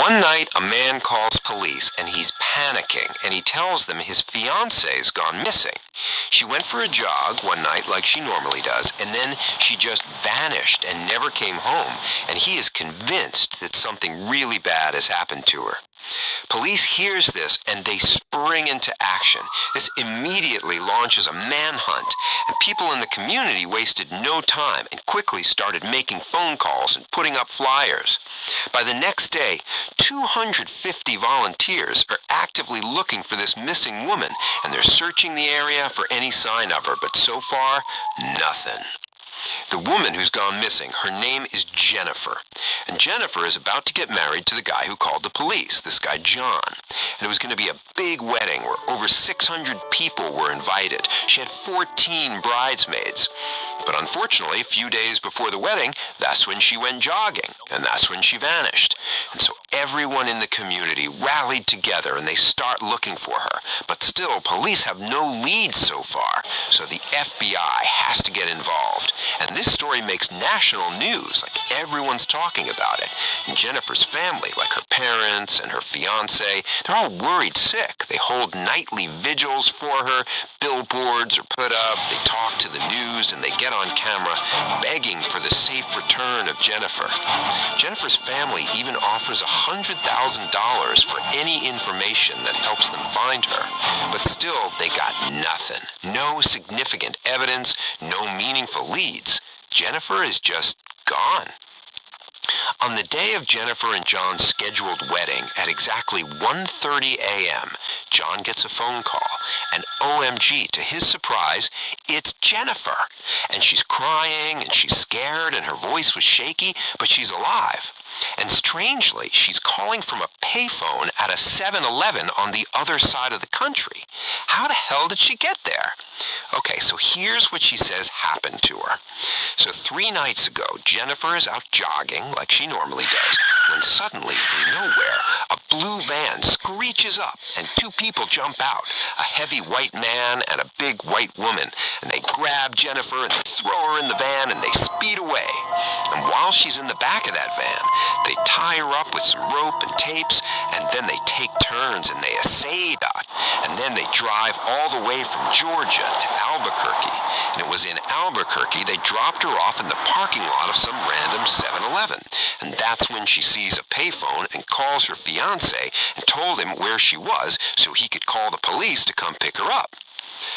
One night, a man calls police and he's panicking and he tells them his fiance's gone missing. She went for a jog one night like she normally does, and then she just vanished and never came home, and he is convinced that something really bad has happened to her. Police hears this and they spring into action. This immediately launches a manhunt, and people in the community wasted no time and quickly started making phone calls and putting up flyers. By the next day, 250 volunteers are actively looking for this missing woman, and they're searching the area for any sign of her, but so far, nothing. The woman who's gone missing, her name is Jennifer. And Jennifer is about to get married to the guy who called the police, this guy John. And it was going to be a big wedding where over 600 people were invited. She had 14 bridesmaids. But unfortunately, a few days before the wedding, that's when she went jogging, and that's when she vanished. And so everyone in the community rallied together and they start looking for her. But still, police have no leads so far, so the FBI has to get involved. And this story makes national news, like everyone's talking about it. And Jennifer's family, like her parents and her fiance, they're all worried sick. They hold nightly vigils for her, billboards are put up, they talk to the news, and they get on camera begging for the safe return of Jennifer. Jennifer's family even offers $100,000 for any information that helps them find her. But still, they got nothing. No significant evidence, no meaningful leads. Jennifer is just gone. On the day of Jennifer and John's scheduled wedding at exactly 1:30 a.m., John gets a phone call, and OMG, to his surprise, it's Jennifer. And she's crying, and she's scared, and her voice was shaky, but she's alive. And strangely, she's calling from a payphone at a 7-Eleven on the other side of the country. How the hell did she get there? Okay, so here's what she says happened to her. So 3 nights ago, Jennifer is out jogging like she normally does, when suddenly, from nowhere, a blue van screeches up and 2 people jump out, a heavy white man and a big white woman, and they grab Jennifer and they throw her in the van and they speed away. And while she's in the back of that van, they tie her up with some rope and tapes, and then they take turns and they essay her. And then they drive all the way from Georgia to Albuquerque. And it was in Albuquerque they dropped her off in the parking lot of some random 7-Eleven. And that's when she sees a payphone and calls her fiancé and told him where she was so he could call the police to come pick her up.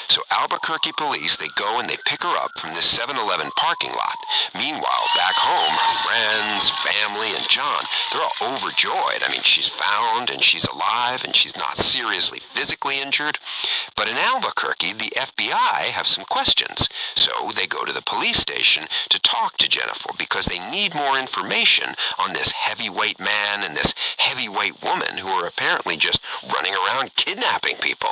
So Albuquerque police, they go and they pick her up from this 7-Eleven parking lot. Meanwhile, back home, her friends, family, and John, they're all overjoyed. I mean, she's found and she's alive and she's not seriously physically injured. But in Albuquerque, the FBI have some questions. So they go to the police station to talk to Jennifer because they need more information on this heavyweight man and this heavyweight woman who are apparently just running around kidnapping people.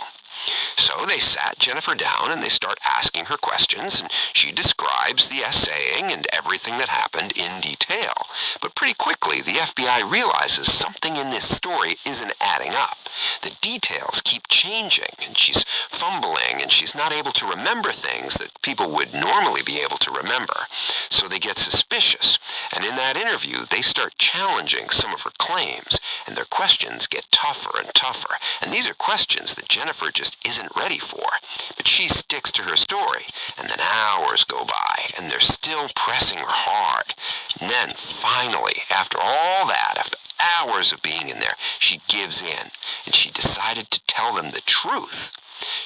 So they sat Jennifer down and they start asking her questions, and she describes the essaying and everything that happened in detail. But pretty quickly, the FBI realizes something in this story isn't adding up. The details keep changing, and she's fumbling, and she's not able to remember things that people would normally be able to remember. So they get suspicious, and in that interview, they start challenging some of her claims, and their questions get tougher and tougher. And these are questions that Jennifer just isn't ready for. But she sticks to her story, and then hours go by, and they're still pressing her hard. And then, finally, after all that, after hours of being in there, she gives in, and she decided to tell them the truth.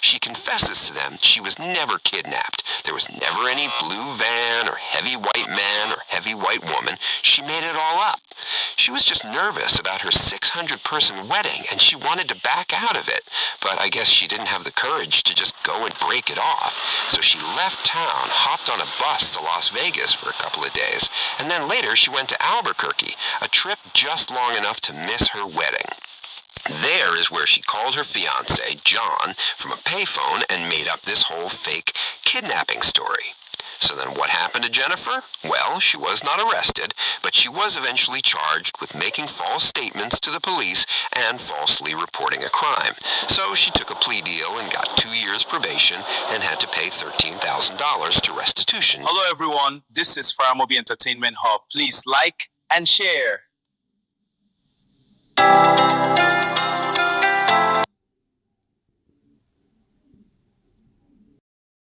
She confesses to them she was never kidnapped. There was never any blue van or heavy white man or heavy white woman. She made it all up. She was just nervous about her 600-person wedding, and she wanted to back out of it. But I guess she didn't have the courage to just go and break it off. So she left town, hopped on a bus to Las Vegas for a couple of days, and then later she went to Albuquerque, a trip just long enough to miss her wedding. There is where she called her fiancé, John, from a payphone and made up this whole fake kidnapping story. So then what happened to Jennifer? Well, she was not arrested, but she was eventually charged with making false statements to the police and falsely reporting a crime. So she took a plea deal and got 2 years probation and had to pay $13,000 to restitution. Hello everyone, this is Faramobi Entertainment Hub. Please like and share.